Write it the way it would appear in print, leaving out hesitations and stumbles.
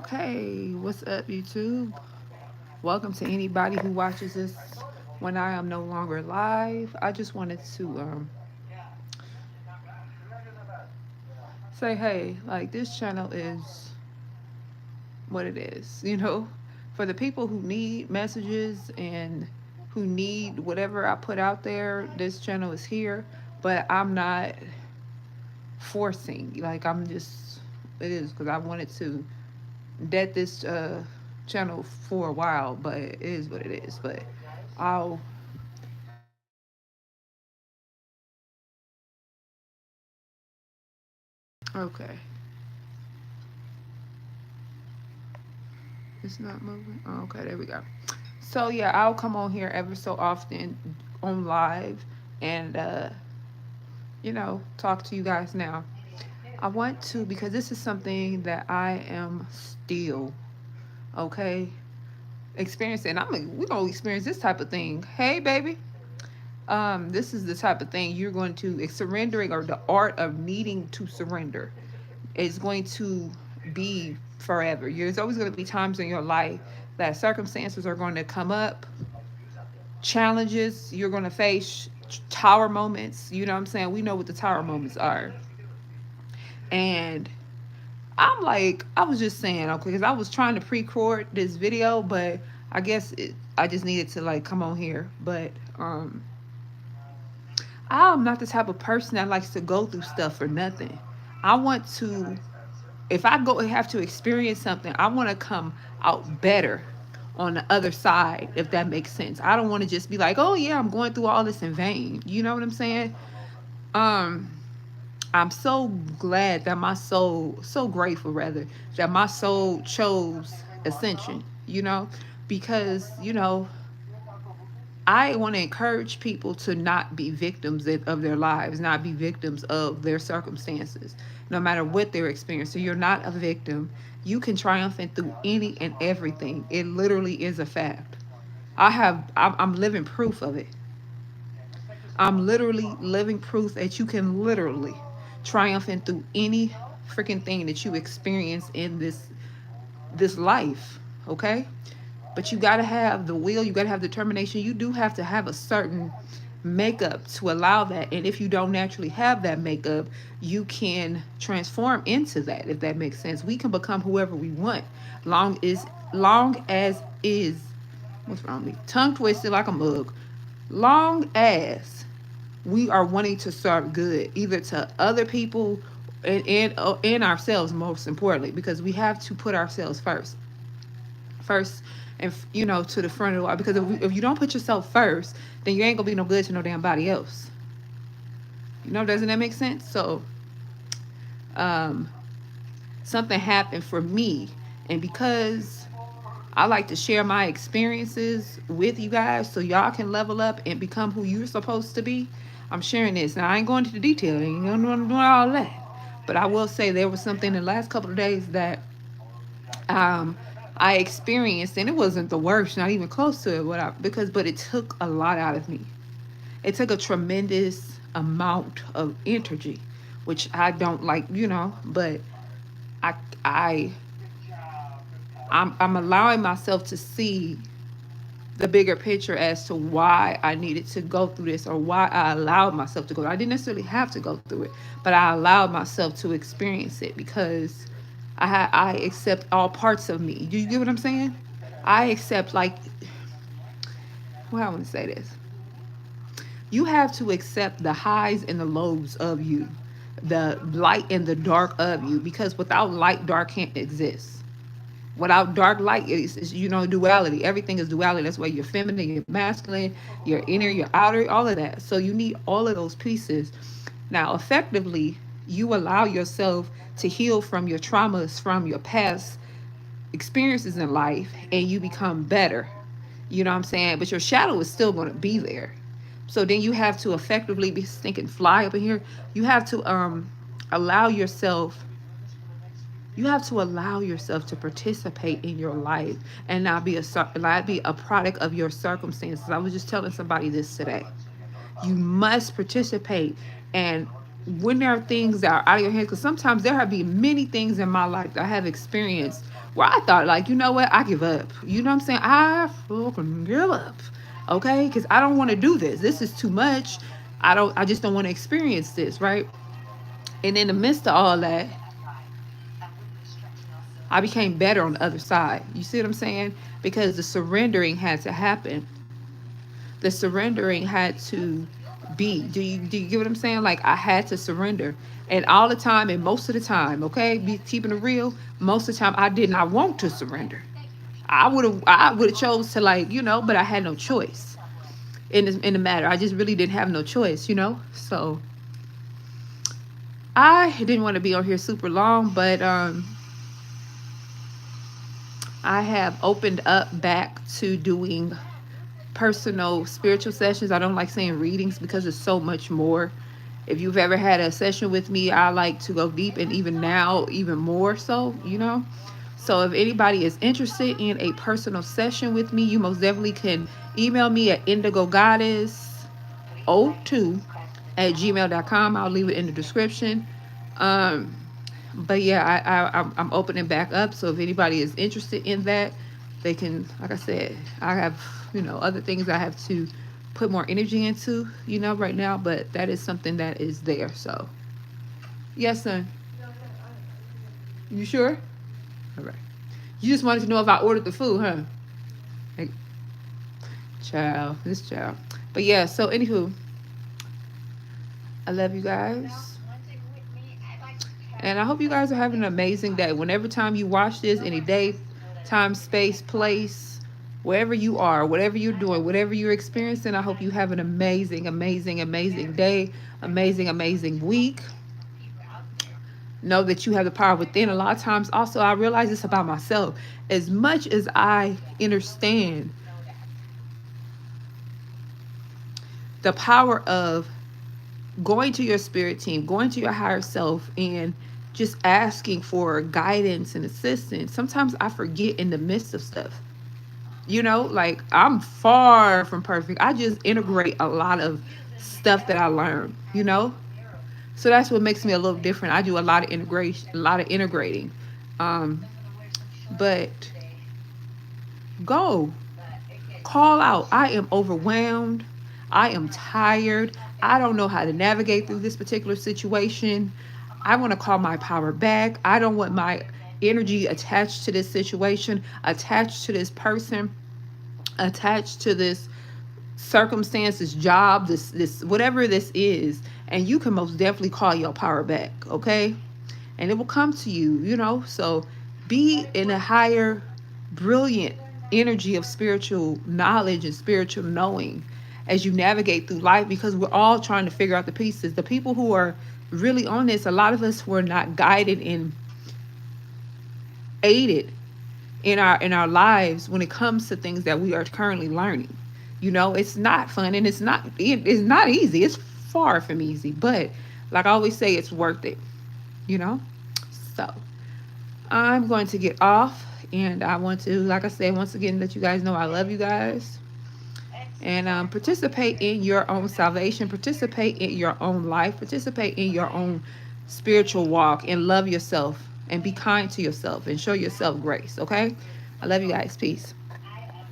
Okay, what's up, YouTube? Welcome to anybody who watches this when I am no longer live. I just wanted to say, hey, like this channel is what it is, for the people who need messages and who need whatever I put out there. This channel is here, but I'm not forcing. Like I'm just, it is because I wanted to dead this channel for a while, but it is what it is. But I'll okay. It's not moving. Oh, okay, there we go. So yeah, I'll come on here ever so often on live and talk to you guys now. I want to because this is something that I am still okay experiencing. We're gonna experience this type of thing. Hey baby. This is the type of thing you're going to surrendering, or the art of needing to surrender is going to be forever. There's always going to be times in your life that circumstances are going to come up, challenges you're going to face, tower moments. You know what I'm saying? We know what the tower moments are. And I was just saying, okay, because I was trying to pre-record this video, but I just needed to like come on here. But I'm not the type of person that likes to go through stuff for nothing. I want to, if I go have to experience something, I want to come out better on the other side, if that makes sense. I don't want to just be like, oh yeah, I'm going through all this in vain. You know what I'm saying? Um, I'm so glad that my soul, so grateful rather, that my soul chose ascension, because, I want to encourage people to not be victims of their lives, not be victims of their circumstances, no matter what they're experiencing. You're not a victim. You can triumph through any and everything. It literally is a fact. I'm living proof of it. I'm literally living proof that you can literally triumph through any freaking thing that you experience in this life. Okay? But you got to have the will, you got to have determination. You do have to have a certain makeup to allow that. And if you don't naturally have that makeup, you can transform into that, if that makes sense. We can become whoever we want, long as is what's wrong with me? Tongue twisted like a mug. Long as we are wanting to serve good, either to other people and ourselves, most importantly, because we have to put ourselves first, and to the front of the line, because if you don't put yourself first, then you ain't gonna be no good to no damn body else. Doesn't that make sense? So um something happened for me, and because I like to share my experiences with you guys so y'all can level up and become who you're supposed to be, I'm sharing this. Now I ain't going into the detail, I ain't doing all that, but I will say there was something in the last couple of days that um, I experienced, and it wasn't the worst, not even close to it. But it took a lot out of me. It took a tremendous amount of energy, which I don't like, But I, I, I'm allowing myself to see the bigger picture as to why I needed to go through this, or why I allowed myself to go. I didn't necessarily have to go through it, but I allowed myself to experience it because I accept all parts of me. Do you get what I'm saying? I accept, like, well, I want to say this. You have to accept the highs and the lows of you, the light and the dark of you, because without light, dark can't exist. Without dark, light is duality. Everything is duality. That's why you're feminine, you're masculine, you're inner, you're outer, all of that. So you need all of those pieces. Now, effectively, you allow yourself to heal from your traumas, from your past experiences in life, and you become better. You know what I'm saying? But your shadow is still going to be there. So then you have to effectively be thinking fly up in here. You have to allow yourself to participate in your life and not be a product of your circumstances. I was just telling somebody this today. You must participate and when there are things that are out of your hands, because sometimes there have been many things in my life that I have experienced where I thought, like, you know what, I give up. You know what I'm saying? I fucking give up. Okay? Because I don't want to do this. This is too much. I just don't want to experience this, right? And in the midst of all that, I became better on the other side. You see what I'm saying? Because the surrendering had to happen. The surrendering had to be. Do you get what I'm saying? Like, I had to surrender. And all the time and most of the time, okay, be keeping it real, most of the time I did not want to surrender. I would have chose to, like, but I had no choice in the matter. I just really didn't have no choice. So I didn't want to be on here super long, but I have opened up back to doing personal spiritual sessions. I don't like saying readings because it's so much more. If you've ever had a session with me, I like to go deep, and even now, even more so. So if anybody is interested in a personal session with me, you most definitely can email me at indigogoddess02@gmail.com. I'll leave it in the description. Um, but yeah, I'm opening back up. So if anybody is interested in that, they can, like I said, I have, other things I have to put more energy into, right now, but that is something that is there. So, yes, son. You sure? All right. You just wanted to know if I ordered the food, huh? Like, child, this child. But yeah, so anywho, I love you guys. And I hope you guys are having an amazing day. Whenever time you watch this, any day, time, space, place, wherever you are, whatever you're doing, whatever you're experiencing, I hope you have an amazing, amazing, amazing day, amazing, amazing week. Know that you have the power within. A lot of times, also, I realize this about myself. As much as I understand the power of going to your spirit team, going to your higher self, and just asking for guidance and assistance, sometimes I forget in the midst of stuff. Like, I'm far from perfect. I just integrate a lot of stuff that I learned. So that's what makes me a little different. I do a lot of integration, a lot of integrating. Um, but go call out. I am overwhelmed. I am tired. I don't know how to navigate through this particular situation. I want to call my power back. I don't want my energy attached to this situation, attached to this person, attached to this circumstance, this job, this whatever this is. And you can most definitely call your power back, okay? And it will come to you. So be in a higher, brilliant energy of spiritual knowledge and spiritual knowing as you navigate through life, because we're all trying to figure out the pieces. The people who are really on this, a lot of us were not guided and aided in our lives when it comes to things that we are currently learning. It's not fun, and it's not easy. It's far from easy, but like I always say, it's worth it. you know so I'm going to get off, and I want to, like I said, once again, let you guys know I love you guys. And participate in your own salvation, participate in your own life, participate in your own spiritual walk, and love yourself, and be kind to yourself, and show yourself grace. Okay, I love you guys. Peace.